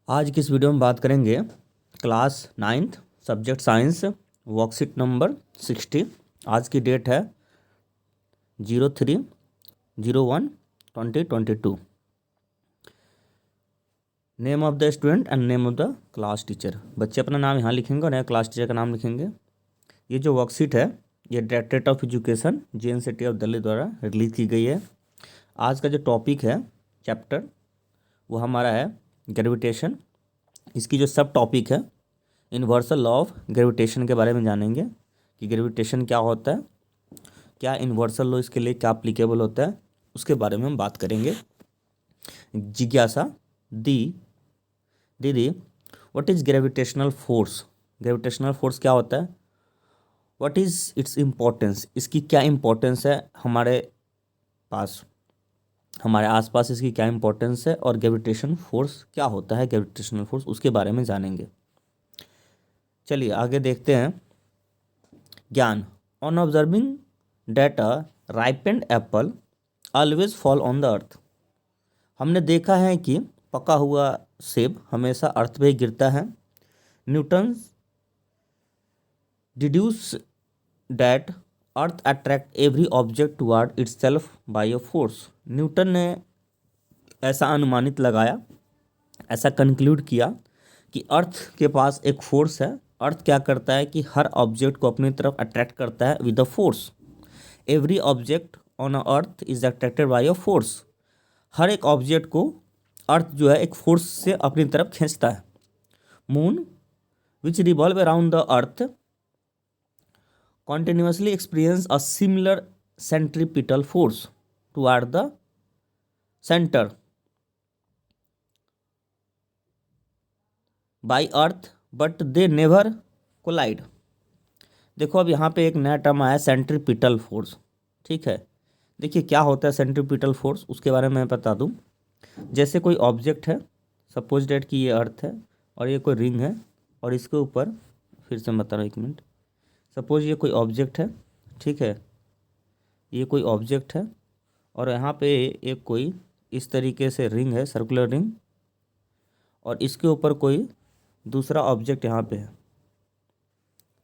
आज की इस वीडियो में बात करेंगे class 9th subject science worksheet number 60। आज की डेट है 03/01/2022। Name of the student and name of the class teacher. बच्चे अपना नाम यहाँ लिखेंगे और यहाँ क्लास टीचर का नाम लिखेंगे। ये जो वर्कशीट है ये directorate of education JNCT of Delhi द्वारा रिलीज की गई है। आज का जो टॉपिक है चैप्टर वो हमारा है ग्रेविटेशन। इसकी जो सब टॉपिक है यूनिवर्सल लॉ ऑफ ग्रेविटेशन के बारे में जानेंगे कि ग्रेविटेशन क्या होता है, क्या यूनिवर्सल लॉ इसके लिए क्या अप्लीकेबल होता है, उसके बारे में हम बात करेंगे। जिज्ञासा दीदी what is gravitational force? Gravitational force क्या होता है? What is its importance? इसकी क्या इम्पोर्टेंस है हमारे पास, हमारे आसपास इसकी क्या इंपॉर्टेंस है, और ग्रेविटेशन फोर्स क्या होता है, ग्रेविटेशनल फोर्स उसके बारे में जानेंगे। चलिए आगे देखते हैं। ज्ञान। On observing that a ripened apple always fall on the earth. हमने देखा है कि पका हुआ सेब हमेशा अर्थ पे गिरता है। Newton deduce that earth attract every object toward itself by a force. Newton ने ऐसा अनुमानित लगाया, ऐसा कंक्लूड किया कि अर्थ के पास एक फोर्स है। अर्थ क्या करता है कि हर ऑब्जेक्ट को अपनी तरफ अट्रैक्ट करता है with a force. Every object on a earth is attracted by a force. हर एक ऑब्जेक्ट को अर्थ जो है एक फोर्स से अपनी तरफ खींचता है। Moon which revolve around the earth continuously experience a similar centripetal force toward the center by earth but they never collide। देखो अब यहाँ पे एक नया टर्म आया सेंट्रीपिटल फोर्स। ठीक है, देखिए क्या होता है सेंट्रीपिटल फोर्स उसके बारे में मैं बता दूँ। जैसे कोई ऑब्जेक्ट है, सपोज डेट कि ये अर्थ है और ये कोई रिंग है और इसके ऊपर, फिर से बता रहा हूँ एक मिनट, सपोज ये कोई ऑब्जेक्ट है, ठीक है, ये कोई ऑब्जेक्ट है और यहाँ पे एक कोई इस तरीके से रिंग है, सर्कुलर रिंग, और इसके ऊपर कोई दूसरा ऑब्जेक्ट यहाँ पे है।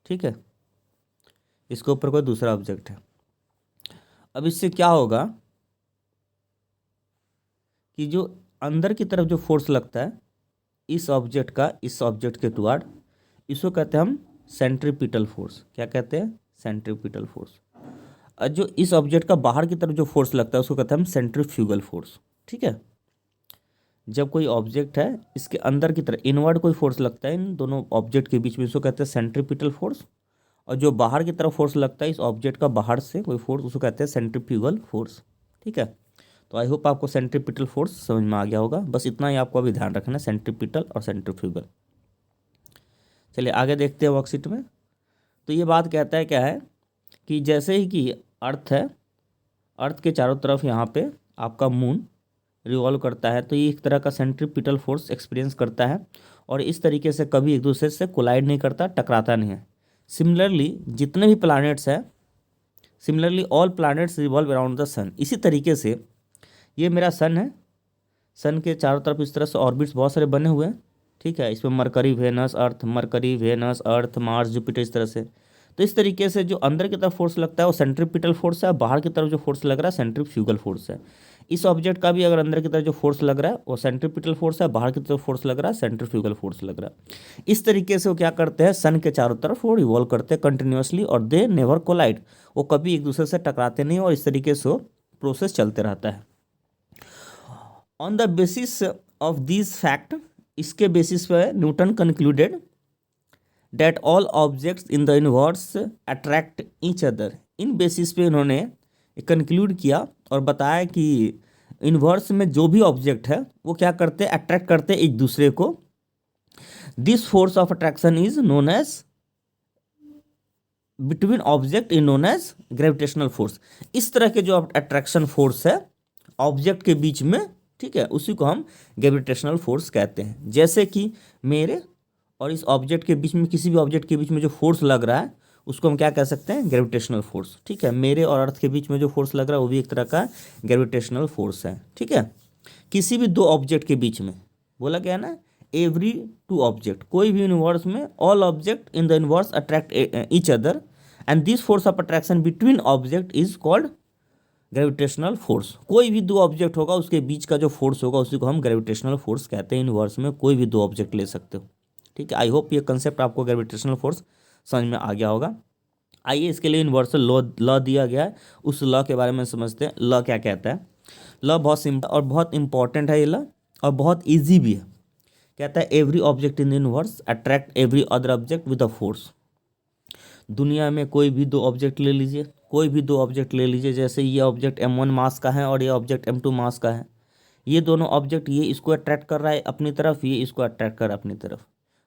ठीक है, इसके ऊपर कोई दूसरा ऑब्जेक्ट है। अब इससे क्या होगा कि जो अंदर की तरफ जो फोर्स लगता है इस ऑब्जेक्ट का, इस ऑब्जेक्ट के टुवर्ड, इसको कहते हैं हम सेंट्रीपिटल फोर्स। क्या कहते हैं? Centripetal force. और जो इस ऑब्जेक्ट का बाहर की तरफ जो फोर्स लगता है उसको कहते हैं हम सेंट्रीफ्यूगल फोर्स। ठीक है, जब कोई ऑब्जेक्ट है इसके अंदर की तरफ इनवर्ड कोई फोर्स लगता है इन दोनों ऑब्जेक्ट के बीच में, उसको कहते हैं सेंट्रीपिटल फोर्स। और जो बाहर की तरफ फोर्स लगता है इस ऑब्जेक्ट का बाहर से कोई फोर्स, उसको कहते हैं सेंट्रीफ्यूगल फोर्स। ठीक है, तो आई होप आपको सेंट्रीपिटल फोर्स समझ में आ गया होगा। बस इतना ही आपको अभी ध्यान रखना है, सेंट्रीपिटल और सेंट्रीफ्यूगल। चलिए आगे देखते हैं वर्कशीट में। तो ये बात कहता है क्या है कि जैसे ही कि अर्थ है, अर्थ के चारों तरफ यहाँ पे आपका मून रिवॉल्व करता है, तो ये एक तरह का सेंट्रीपिटल फोर्स एक्सपीरियंस करता है और इस तरीके से कभी एक दूसरे से कोलाइड नहीं करता, टकराता नहीं है। सिमिलरली जितने भी प्लैनेट्स हैं, similarly all planets revolve around the sun. इसी तरीके से ये मेरा सन है, सन के चारों तरफ इस तरह से ऑर्बिट्स बहुत सारे बने हुए हैं। ठीक है, इसमें mercury Venus Earth, mercury Venus Earth Mars Jupiter, इस तरह से। तो इस तरीके से जो अंदर की तरफ फोर्स लगता है वो सेंट्रीपिटल फोर्स है, बाहर की तरफ जो फोर्स लग रहा है सेंट्रीफ्यूगल फोर्स है। इस ऑब्जेक्ट का भी अगर अंदर की तरफ जो फोर्स लग रहा है वो सेंट्रीपिटल फोर्स है, बाहर की तरफ फोर्स लग रहा है सेंट्रीफ्यूगल फोर्स लग रहा है। इस तरीके से वो क्या करते हैं, सन के चारों तरफ वो रिवॉल्व करते हैं कंटिन्यूसली और दे नेवर कोलाइड। वो कभी एक दूसरे से टकराते नहीं और इस तरीके से वो प्रोसेस चलते रहता है। On the basis of this fact, इसके बेसिस पे Newton concluded that all objects in the universe attract each other. In basis पे इन्होंने कंक्लूड किया और बताया कि यूनिवर्स में जो भी ऑब्जेक्ट है वो क्या करते हैं, अट्रैक्ट करते हैं एक दूसरे को। This force of attraction is known as between object is known as gravitational force. इस तरह के जो अट्रैक्शन फोर्स है ऑब्जेक्ट के बीच में, ठीक है, उसी को हम ग्रेविटेशनल फोर्स कहते हैं। जैसे कि मेरे और इस ऑब्जेक्ट के बीच में, किसी भी ऑब्जेक्ट के बीच में जो फोर्स लग रहा है उसको हम क्या कह सकते हैं, ग्रेविटेशनल फोर्स। ठीक है, मेरे और अर्थ के बीच में जो फोर्स लग रहा है वो भी एक तरह का ग्रेविटेशनल फोर्स है। ठीक है, किसी भी दो ऑब्जेक्ट के बीच में, बोला गया ना, एवरी टू ऑब्जेक्ट, कोई भी यूनिवर्स में all object in the universe attract each other and this force of attraction between object is called gravitational force. कोई भी दो ऑब्जेक्ट होगा उसके बीच का जो फोर्स होगा उसी को हम ग्रेविटेशनल फोर्स कहते हैं। यूनिवर्स में कोई भी दो ऑब्जेक्ट ले सकते हो, ठीक है। आई होप ये कंसेप्ट आपको ग्रेविटेशनल फोर्स समझ में आ गया होगा। आइए इसके लिए यूनिवर्सल लॉ दिया गया है, उस लॉ के बारे में समझते हैं। लॉ क्या कहता है? लॉ बहुत सिंपल और बहुत इंपॉर्टेंट है ये लॉ, और बहुत ईजी भी है। कहता है every object in the universe attract every other object with a force. दुनिया में कोई भी दो ऑब्जेक्ट ले लीजिए, कोई भी दो ऑब्जेक्ट ले लीजिए, जैसे ये ऑब्जेक्ट m1 मास का है और ये ऑब्जेक्ट m2 मास का है। ये दोनों ऑब्जेक्ट, ये इसको अट्रैक्ट कर रहा है अपनी तरफ, ये इसको अट्रैक्ट कर रहा है अपनी तरफ।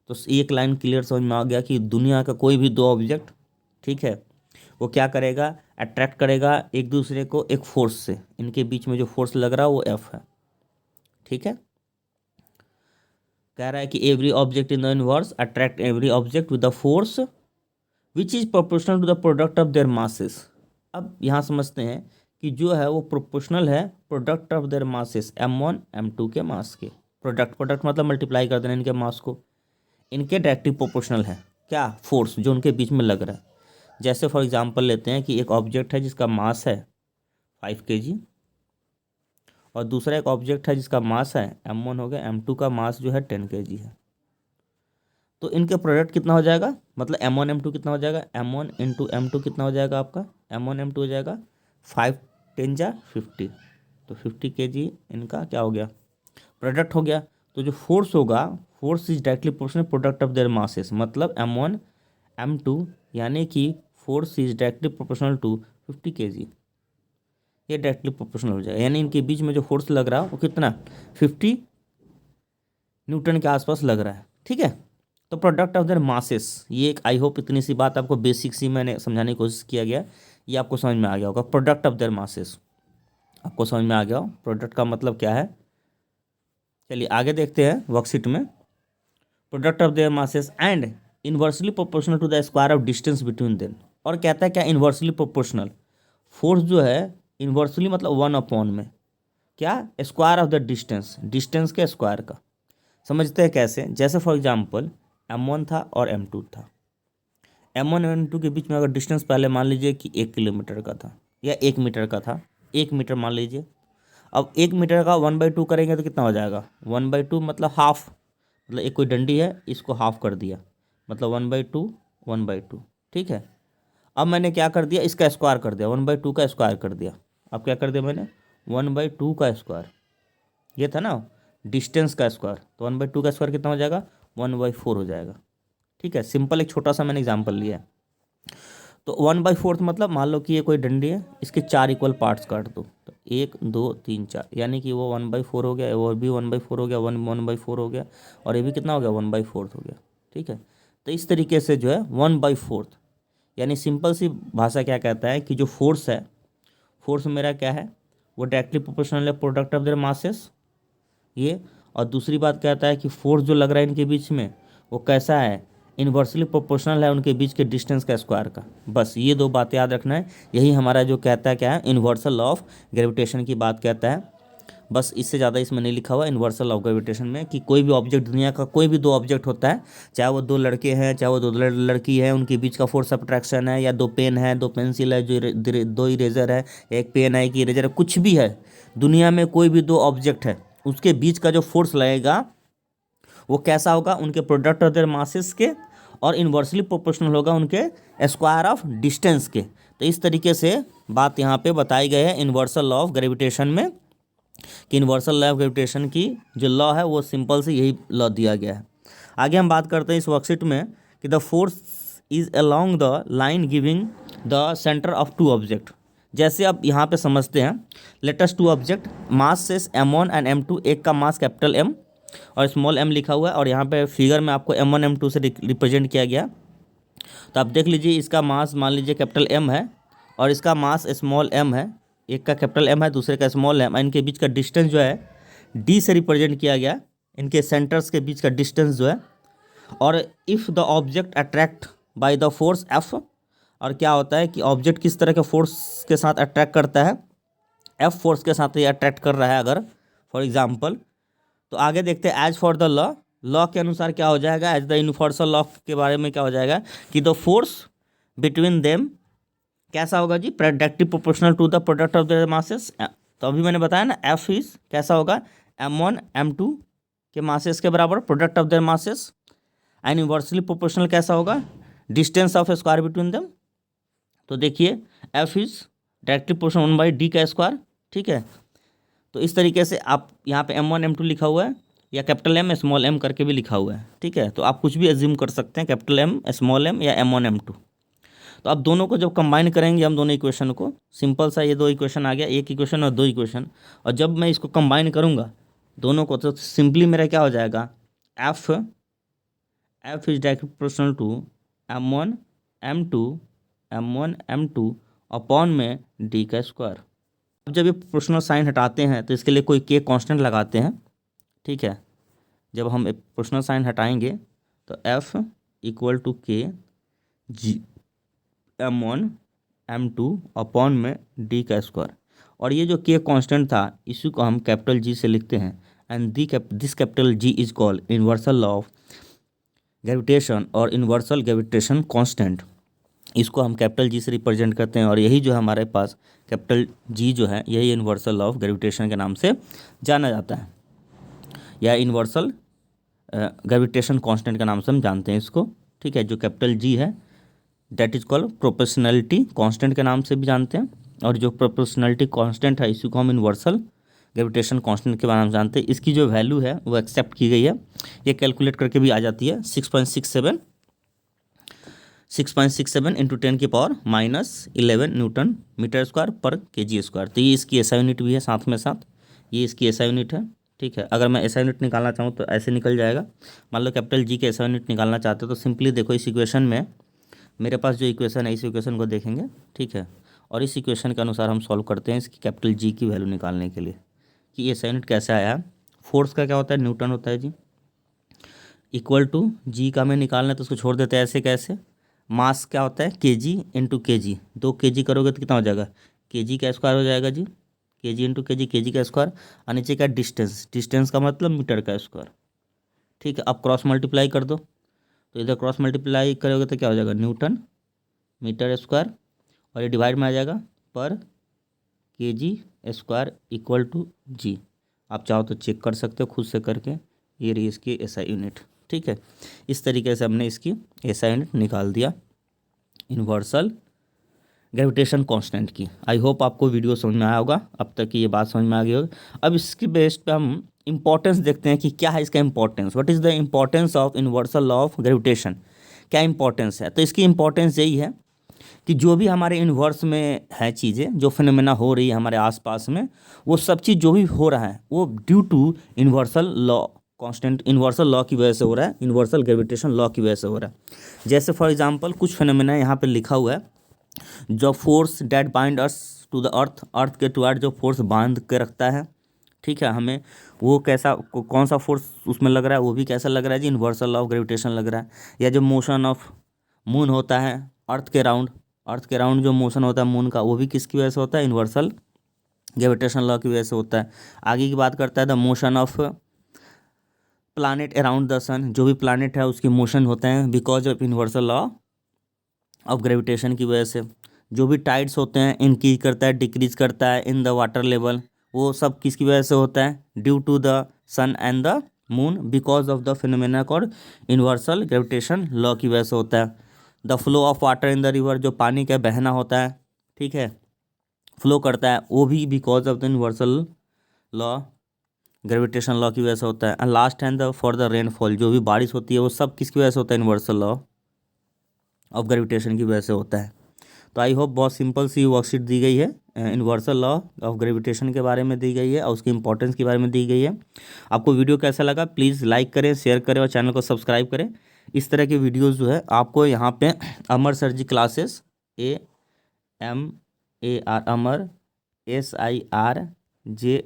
तो एक लाइन क्लियर समझ में आ गया कि दुनिया का कोई भी दो ऑब्जेक्ट, ठीक है, वो क्या करेगा? अट्रैक्ट करेगा एक दूसरे को एक फोर्स से। इनके बीच में जो फोर्स लग रहा है वो F है, ठीक है। कह रहा है कि every object in the universe attract every object with the force which is proportional to the product of their masses. अब यहाँ समझते हैं कि जो है वो प्रोपोर्शनल है product of their masses, m1 m2 के मास के। प्रोडक्ट मतलब मल्टीप्लाई कर देना इनके मास को। इनके डायरेक्टली प्रोपोर्शनल है क्या? फोर्स जो उनके बीच में लग रहा है। जैसे फॉर एग्जांपल लेते हैं कि एक ऑब्जेक्ट है जिसका मास है 5 kg और दूसरा एक ऑब्जेक्ट है जिसका मास है m1 हो गया, m2 का मास जो है 10 kg है। तो इनके प्रोडक्ट कितना हो जाएगा? मतलब m1 m2 कितना हो जाएगा? m1 इंटू m2 कितना हो जाएगा आपका? m1 m2 हो जाएगा 5 10 जा 50, तो 50 kg इनका क्या हो गया? प्रोडक्ट हो गया। तो जो फोर्स होगा, force is directly proportional product of their masses, मतलब m1 m2 यानी कि force is directly proportional to 50 kg। ये डायरेक्टली प्रोपोर्शनल हो जाएगा, यानी इनके बीच में जो फोर्स लग रहा है वो कितना? 50 न्यूटन के आसपास लग रहा है, ठीक है। तो प्रोडक्ट ऑफ देयर मासेस, ये एक, आई होप इतनी सी बात आपको बेसिक सी मैंने समझाने की कोशिश किया गया, ये आपको समझ में आ गया होगा। प्रोडक्ट ऑफ देयर मासेस आपको समझ में आ गया हो, प्रोडक्ट का मतलब क्या है। चलिए आगे देखते हैं वर्कशीट में। Product of their masses and inversely proportional to the square of distance between them. और कहता है क्या? Inversely proportional. फोर्स जो है इनवर्सली मतलब 1/, में क्या? Square of the distance, distance के स्क्वायर का। समझते हैं कैसे? जैसे फॉर एग्जांपल m1 था और m2 था। m1 और m2 के बीच में अगर डिस्टेंस पहले मान लीजिए कि 1 किलोमीटर का था या 1 मीटर का था, 1 मीटर मान लीजिए। अब 1 मीटर का 1/2 करेंगे तो कितना हो जाएगा? 1/2 मतलब हाफ, मतलब एक कोई डंडी है इसको हाफ कर दिया, मतलब 1/2 1/2, ठीक है। अब मैंने क्या कर दिया? इसका स्क्वायर कर दिया, 1/2 का स्क्वायर कर दिया। अब क्या कर दिया मैंने? 1/2 का स्क्वायर, ये था ना डिस्टेंस का स्क्वायर, तो 1/2 का स्क्वायर कितना हो जाएगा? 1/4 हो जाएगा, ठीक है। सिंपल एक छोटा सा मैंने एग्जाम्पल लिया है। तो 1/4 मतलब मान लो कि ये कोई डंडी है, इसके 4 इक्वल पार्ट्स काट दो, तो 1 2 3 4, यानी कि वो 1/4 हो गया, वो भी 1/4 हो गया, 1/4 हो गया, और ये भी कितना हो गया? 1/4 हो गया, ठीक है। तो इस तरीके से जो है 1/4, यानी सिंपल सी भाषा क्या कहता है कि जो फोर्स है, फोर्स मेरा क्या है? वो डायरेक्टली प्रोपोर्शनल है प्रोडक्ट ऑफ देयर मासेस, ये। और दूसरी बात कहता है कि फोर्स जो लग रहा है इनके बीच में वो कैसा है? इन्वर्सली प्रोपोर्शनल है उनके बीच के डिस्टेंस का स्क्वायर का। बस ये दो बातें याद रखना है, यही हमारा जो कहता है क्या है? यूनिवर्सल लॉ ऑफ ग्रेविटेशन की बात कहता है। बस इससे ज़्यादा इसमें नहीं लिखा हुआ यूनिवर्सल लॉ ऑफ ग्रेविटेशन में कि कोई भी ऑब्जेक्ट, दुनिया का कोई भी दो ऑब्जेक्ट होता है, चाहे वो दो लड़के हैं चाहे वो दो लड़की है, उनके बीच का फोर्स ऑफ अट्रैक्शन है, या दो पेन है, दो पेंसिल है, जो दो इरेजर है, एक पेन है एक इरेजर है, कुछ भी है, दुनिया में कोई भी दो ऑब्जेक्ट है, उसके बीच का जो फोर्स लगेगा वो कैसा होगा? उनके प्रोडक्ट ऑफ देयर मासेस के, और इन्वर्सली प्रोपोर्शनल होगा उनके स्क्वायर ऑफ डिस्टेंस के। तो इस तरीके से बात यहाँ पे बताई गई है यूनिवर्सल लॉ ऑफ ग्रेविटेशन में, कि यूनिवर्सल लॉ ऑफ ग्रेविटेशन की जो लॉ है वो सिंपल से यही लॉ दिया गया है। आगे हम बात करते हैं इस वर्कशीट में कि the force is along the line giving the centre of two object. जैसे अब यहाँ पे समझते हैं, लेटेस्ट टू ऑब्जेक्ट मास से m1 एंड m2, एक का मास कैपिटल M और स्मॉल m लिखा हुआ है, और यहाँ पे फिगर में आपको m1 m2 से रिप्रेजेंट किया गया। तो आप देख लीजिए, इसका मास मान लीजिए कैपिटल M है और इसका मास स्मॉल m है, एक का कैपिटल M है दूसरे का स्मॉल m, इनके बीच का डिस्टेंस जो है d से रिप्रेजेंट किया गया, इनके सेंटर्स के बीच का डिस्टेंस जो है। और if the object attract by the force F, और क्या होता है कि ऑब्जेक्ट किस तरह के फोर्स के साथ अट्रैक्ट करता है? F फोर्स के साथ ये अट्रैक्ट कर रहा है अगर फॉर एग्जांपल। तो आगे देखते हैं, as for the law law के अनुसार क्या हो जाएगा, एज द यूनिवर्सल लॉ के बारे में क्या हो जाएगा कि द फोर्स बिटवीन देम कैसा होगा जी, directly proportional to the product of their masses. तो अभी मैंने बताया ना, एफ इज कैसा होगा, m1 m2 के मासेस के बराबर, product of their masses. And inversely proportional कैसा होगा, distance of square between them. तो देखिए F is directly proportional 1/d का स्क्वायर, ठीक है। तो इस तरीके से आप यहाँ पे m1 m2 लिखा हुआ है, या कैपिटल M स्मॉल m करके भी लिखा हुआ है, ठीक है। तो आप कुछ भी एज्यूम कर सकते हैं, कैपिटल M स्मॉल m या m1 m2। तो आप दोनों को जब कंबाइन करेंगे, हम दोनों इक्वेशन को, सिंपल सा ये दो इक्वेशन आ गया, एक इक्वेशन और दो इक्वेशन, और जब मैं इसको कंबाइन करूँगा दोनों को, तो सिंपली मेरा क्या हो जाएगा, F is directly proportional to m1 m2 upon में d का स्क्वायर। अब जब ये प्रोपोर्शनल साइन हटाते हैं तो इसके लिए कोई k कांस्टेंट लगाते हैं, ठीक है। जब हम प्रोपोर्शनल साइन हटाएंगे तो f equal to k G m1 m2 upon में d का स्क्वायर। और ये जो k कांस्टेंट था इसी को हम कैपिटल G से लिखते हैं, and this capital G is called universal law of gravitation और यूनिवर्सल ग्रेविटेशन कांस्टेंट। इसको हम कैपिटल G से रिप्रेजेंट करते हैं, और यही जो है हमारे पास कैपिटल G जो है यही यूनिवर्सल लॉ ऑफ ग्रेविटेशन के नाम से जाना जाता है, या यूनिवर्सल ग्रेविटेशन कांस्टेंट के नाम से हम जानते हैं इसको, ठीक है। जो कैपिटल G है that is called proportionality constant के नाम से भी जानते हैं, और जो प्रोपोर्शनैलिटी कांस्टेंट है इसी को हम यूनिवर्सल ग्रेविटेशन कांस्टेंट के बारे में जानते हैं। इसकी जो वैल्यू है वो एक्सेप्ट की गई है, ये कैलकुलेट करके भी आ जाती है 6.67 इंटू 10⁻⁻11 न्यूटन मीटर स्क्वायर पर kg स्क्वायर। तो ये इसकी एसआई यूनिट भी है, साथ में साथ ये इसकी एसआई यूनिट है, ठीक है। अगर मैं एसआई यूनिट निकालना चाहूँ तो ऐसे निकल जाएगा। मान लो कैपिटल G के एसआई यूनिट निकालना चाहते हो तो सिंपली देखो इस इक्वेशन में, मेरे पास जो इक्वेशन है इस इक्वेशन को देखेंगे, ठीक है, और इस इक्वेशन के अनुसार हम सॉल्व करते हैं इसकी कैपिटल G की वैल्यू निकालने के लिए कि एसआई यूनिट कैसे आया। फोर्स का क्या होता है, न्यूटन होता है जी, इक्वल टू G का हमें निकालना है तो उसको छोड़ देते हैं ऐसे कैसे। मास क्या होता है, kg इंटू के जी, 2 kg करोगे तो कितना हो जाएगा, kg का स्क्वायर हो जाएगा जी, kg इंटू kg का स्क्वायर। और नीचे का डिस्टेंस का मतलब मीटर का स्क्वायर, ठीक है। अब क्रॉस मल्टीप्लाई कर दो, तो इधर क्रॉस मल्टीप्लाई करोगे तो क्या हो जाएगा, न्यूटन मीटर स्क्वायर, और ये डिवाइड में आ जाएगा पर kg स्क्वायर इक्वल टू जी। आप चाहो तो चेक कर सकते हो खुद से करके, ये रही इसकी एसआई यूनिट, ठीक है। इस तरीके से हमने इसकी एसआई यूनिट निकाल दिया यूनिवर्सल ग्रेविटेशन कांस्टेंट की। आई होप आपको वीडियो समझ में आया होगा, अब तक की ये बात समझ में आ गई होगी। अब इसकी बेस पे हम इंपॉर्टेंस देखते हैं कि क्या है इसका importance, what is the importance of universal law of gravitation, क्या इंपॉर्टेंस है। तो इसकी इंपॉर्टेंस यही है कि जो भी हमारे यूनिवर्स में है चीज़ें, जो फिनोमेना हो रही है हमारे आसपास में, वो सब चीज़ जो भी हो रहा है वो due to universal law constant, universal law की वजह से हो रहा है, यूनिवर्सल ग्रेविटेशन लॉ की वजह से हो रहा है। जैसे फॉर एग्जांपल कुछ फिनोमेना यहाँ पे लिखा हुआ है, जो force that bind us to the earth के टुवर्ड जो फोर्स बांध के रखता है, ठीक है, हमें वो कैसा कौन सा फोर्स उसमें लग रहा है, वो भी कैसा लग रहा है जी, यूनिवर्सल लॉ ऑफ ग्रेविटेशन लग रहा है। या जो मोशन ऑफ मून होता है अर्थ के राउंड जो मोशन होता है मून का, वो भी किसकी वजह से होता है, यूनिवर्सल ग्रेविटेशन लॉ की वजह से होता है। आगे की बात करता है the motion of planet around the sun, जो भी प्लानेट है उसके मोशन होते हैं because of universal law of gravitation की वजह से। जो भी टाइड्स होते हैं इंक्रीज करता है डिक्रीज करता है इन द वाटर लेवल, वो सब किसकी वजह से होता है, due to the sun and the moon because of the phenomena called universal gravitation law की वजह से होता है। The flow of water in the river, जो पानी का बहना होता है, ठीक है, फ्लो करता है, वो भी because of the universal law gravitation law की वजह से होता है। And last and the for the rainfall, जो भी बारिश होती है वो सब किसकी वजह से होता है, यूनिवर्सल लॉ ऑफ ग्रेविटेशन की वजह से होता है। तो आई होप बहुत सिंपल सी वर्कशीट दी गई है, यूनिवर्सल लॉ ऑफ ग्रेविटेशन के बारे में दी गई है और उसकी इंपॉर्टेंस के बारे में दी गई है। आपको वीडियो कैसा लगा प्लीज़ लाइक करें, शेयर करें और चैनल को सब्सक्राइब करें। इस तरह के वीडियोस जो है आपको यहाँ पे अमर सर जी क्लासेस AMAR अमर SIRJEE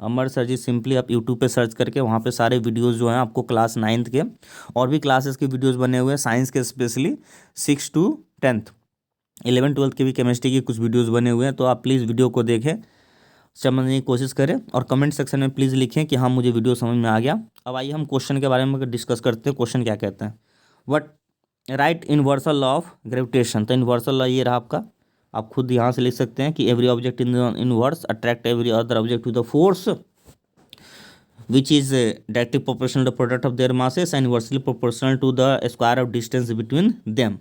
अमर सर जी, सिंपली आप यूट्यूब पे सर्च करके वहाँ पे सारे वीडियोस जो हैं आपको क्लास 9th के और भी क्लासेस के वीडियोस बने हुए हैं, साइंस के स्पेशली 6 to 10th 11 12 के भी केमिस्ट्री के कुछ वीडियोस बने हुए हैं। तो आप प्लीज़ वीडियो को देखें समझने की कोशिश करें और कमेंट सेक्शन में प्लीज़ लिखें कि हाँ मुझे वीडियो समझ में आ गया। अब आइए हम क्वेश्चन के बारे में डिस्कस करते हैं। क्वेश्चन क्या कहते हैं, what write universal law of gravitation. तो इनवर्सल लॉ ये रहा आपका, आप खुद यहाँ से लिख सकते हैं कि every object in the inverse attract every other object to the force which is directly proportional to the product of their masses and inversely proportional to the square of distance between them.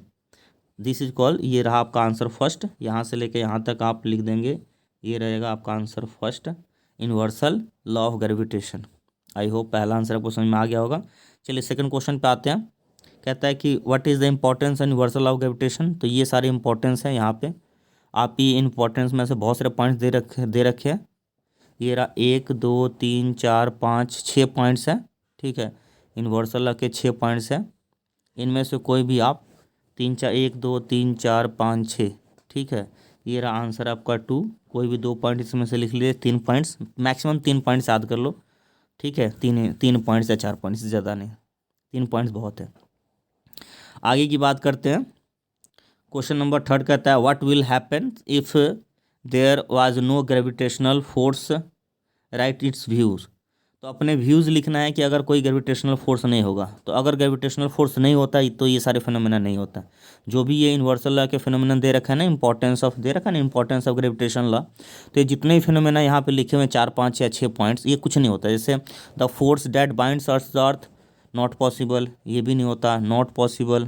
This is called, ये रहा आपका answer first, यहाँ से लेके यहाँ तक आप लिख देंगे, ये रहेगा आपका answer first, universal law of gravitation. I hope पहला आंसर आपको समझ में आ गया होगा। चलिए सेकंड क्वेश्चन पे आते हैं। कहता है कि what is the importance of universal law of gravitation. तो ये सारे इंपॉर्टेंस हैं यहाँ पे, आप ये इंपॉर्टेंस में से बहुत सारे पॉइंट्स दे रखे हैं। ये रहा 1 2 3 4 5 6 पॉइंट्स हैं, ठीक है। यूनिवर्सल लॉ के 6 पॉइंट्स हैं, इनमें से कोई भी आप 3 4 1 2 3 4 5 6, ठीक है। ये रहा आंसर आपका 2, कोई भी 2 पॉइंट इसमें से लिख लीजिए। 3 पॉइंट्स, मैक्सिमम 3 पॉइंट्स याद कर लो, ठीक है। 3 पॉइंट्स या 4 पॉइंट्स, ज़्यादा नहीं, 3 पॉइंट्स बहुत है। आगे की बात करते हैं। क्वेश्चन नंबर 3 कहता है what will happen if there was no gravitational force, write its views. तो अपने व्यूज़ लिखना है कि अगर कोई ग्रेविटेशनल फोर्स नहीं होगा, तो अगर ग्रेविटेशनल फोर्स नहीं होता तो ये सारे फिनोमेना नहीं होता। जो भी ये यूनिवर्सल लॉ के फिनोमेना दे रखा है ना, इंपॉर्टेंस ऑफ दे रखा है ना, इंपॉर्टेंस ऑफ ग्रेविटेशन लॉ, तो ये जितने भी फिनोमेना यहाँ पे लिखे हुए 4 5 या 6 पॉइंट्स, ये कुछ नहीं होता। जैसे the force that binds earth the earth, not possible, ये भी नहीं होता, नॉट पॉसिबल,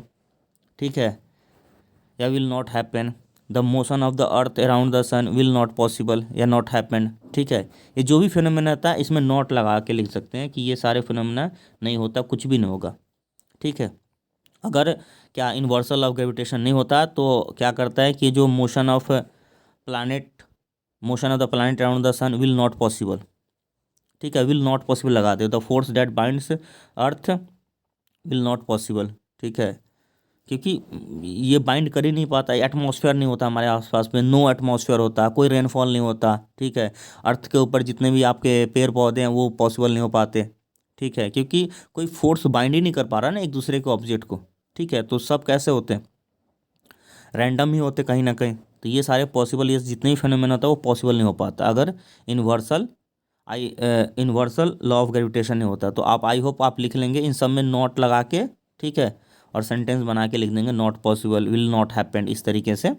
ठीक है, या will not happen. The motion of the earth around the sun will not possible, या नॉट हैपन, ठीक है। ये जो भी फिनोमेना था इसमें नॉट लगा के लिख सकते हैं कि ये सारे फिनोमेना नहीं होता, कुछ भी नहीं होगा, ठीक है। अगर क्या इन्वर्सल ऑफ ग्रेविटेशन नहीं होता तो क्या करता है कि जो motion of the planet around the sun will not possible, ठीक है, विल नॉट पॉसिबल लगा दे। The force that binds earth will not possible, ठीक है, क्योंकि ये बाइंड कर ही नहीं पाता, एटमॉस्फेयर नहीं होता हमारे आसपास में, नो एटमॉस्फेयर होता, कोई रेनफॉल नहीं होता, ठीक है। अर्थ के ऊपर जितने भी आपके पेड़ पौधे हैं वो पॉसिबल नहीं हो पाते, ठीक है, क्योंकि कोई फोर्स बाइंड ही नहीं कर पा रहा ना एक दूसरे के ऑब्जेक्ट को, ठीक है। तो सब कैसे होते हैं, रैंडम ही होते कहीं ना कहीं। तो ये सारे पॉसिबल, ये जितने भी फिनोमेना होता है वो पॉसिबल नहीं हो पाता अगर इन्वर्सल लॉ ऑफ ग्रेविटेशन नहीं होता। तो आप आई होप आप लिख लेंगे इन सब में नॉट लगा के, ठीक है, और सेंटेंस बना के लिख देंगे not possible, will not happen, इस तरीके से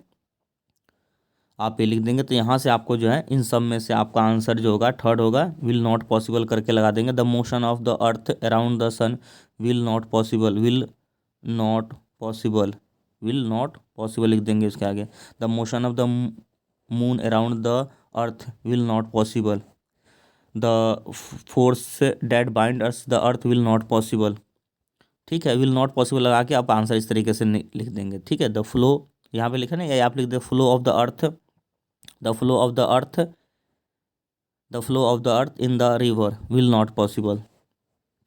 आप ये लिख देंगे। तो यहाँ से आपको जो है इन सब में से आपका आंसर जो होगा 3rd होगा, विल नॉट पॉसिबल करके लगा देंगे। The motion of the earth around the sun will not possible, will not possible, will not possible लिख देंगे इसके आगे। The motion of the moon around the earth will not possible, the force that bind us the earth will not possible, ठीक है। Will not possible लगा के आप answer इस तरीके से लिख देंगे, ठीक है। द फ्लो यहाँ पे लिखा ना, या आप लिख दे flow of the earth, the flow of the earth, the flow of the earth in the river will not possible,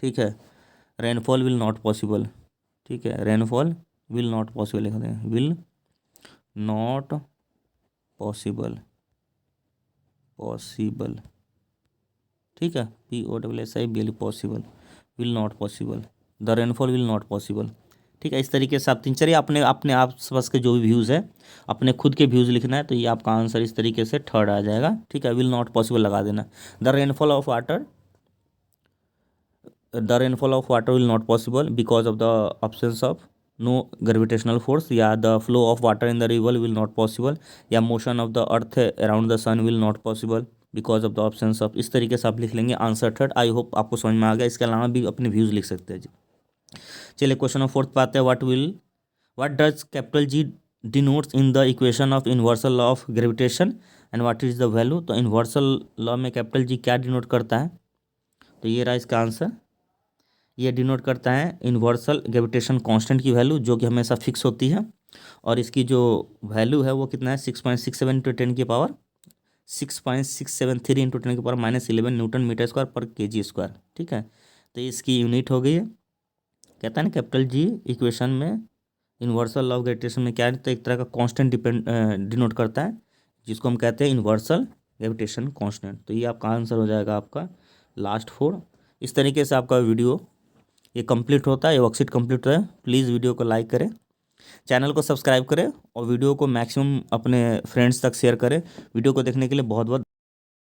ठीक है। रेनफॉल विल नॉट पॉसिबल, ठीक है, रेनफॉल विल नॉट पॉसिबल लिख दें, विल नॉट पॉसिबल, पॉसिबल, ठीक है, POSSIBL possible, will not possible, the rainfall will not possible, ठीक है। इस तरीके से आप 3 चलिए अपने अपने आसपास के जो भी व्यूज़ है अपने खुद के व्यूज़ लिखना है। तो ये आपका आंसर इस तरीके से 3rd आ जाएगा, ठीक है। विल नॉट पॉसिबल लगा देना। The rainfall of water will not possible because of the absence of no gravitational force, या the flow of water in the river will not possible, या motion of the earth around the sun will not possible because of the absence of. इस तरीके से आप लिख लेंगे answer 3rd। I hope आपको समझ में आ गया। इसके अलावा भी अपने व्यूज़ लिख सकते हैं जी। चलिए क्वेश्चन नंबर 4 पे आते हैं। What does capital G denotes in the equation of universal law of gravitation and what is the value. तो इन्वर्सल लॉ में कैपिटल G क्या डिनोट करता है, तो ये रहा इसका आंसर। ये डिनोट करता है इन्वर्सल ग्रेविटेशन कांस्टेंट की वैल्यू, जो कि हमेशा फिक्स होती है, और इसकी जो वैल्यू है वो कितना है 6.67 इंटू 10 की पावर 6.673 इंटू 10 की पावर -11 न्यूटन मीटर स्क्वायर पर kg स्क्वायर, ठीक है। तो इसकी यूनिट हो गई है। कहता है ना कैपिटल G इक्वेशन में इन्वर्सल लॉ ऑफ ग्रेविटेशन में क्या है, तो एक तरह का कांस्टेंट डिनोट करता है, जिसको हम कहते हैं इन्वर्सल ग्रेविटेशन कांस्टेंट। तो ये आपका आंसर हो जाएगा आपका लास्ट 4। इस तरीके से आपका वीडियो ये कंप्लीट होता है, ये वर्कशीट कंप्लीट होता है। प्लीज़ वीडियो को लाइक करें, चैनल को सब्सक्राइब करें और वीडियो को मैक्सिमम अपने फ्रेंड्स तक शेयर करें। वीडियो को देखने के लिए बहुत बहुत